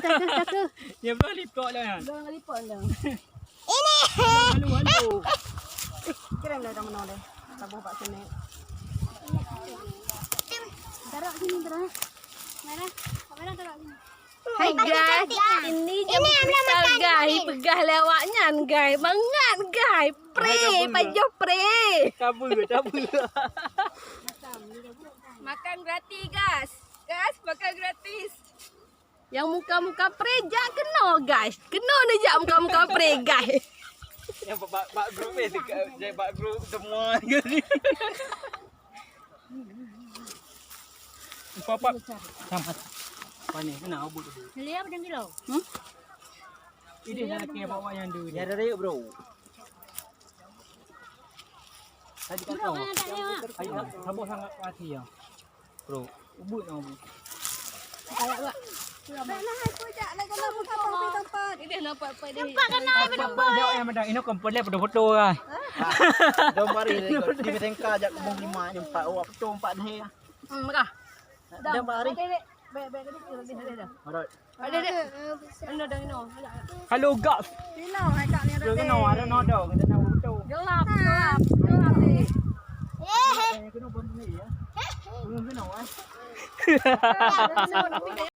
Caka. Dia belum lipat lah kan. Jangan lipat dah. Halu. Kira dah dah mana dah. Tabuh pak sini. Taruh sini terus. Mana? Kamera taruh sini. Hai guys, ini jam guys, pegah lewatnya guys, bangat guys, pre, pajo pre. Tabu. Makan gratis guys, makan gratis. Yang muka-muka pre jak kena guys, kena ni jak muka-muka pre guys. Yang bak grup ni dekat bak grup semua ni. Papa. Sama. Pani kena abut tu. Beli apa dan kilo? Ini yang nak bawa yang tu. Ya ada bro. Tadi kan tahu. Ayo, sabuk sangat hati ya. Bro, ubut nak ubut. Kayak buat. Mana aku jak nak kena muka tempat. Ini nampak apa dia. Nampak kena Apa jauh yang medang ini komplit foto kan. Jom mari di Betengka ajak kebun 5 jumpa awak betul 4 dah. Merah. Jom mari. Baik lebih ada. Alright. Ada. Ano dah ino. Halo guys. Dino, agak ni Kita ada nodo, kita nak betul. Gelap ni. Kena benda ni ya. Belum kena ah.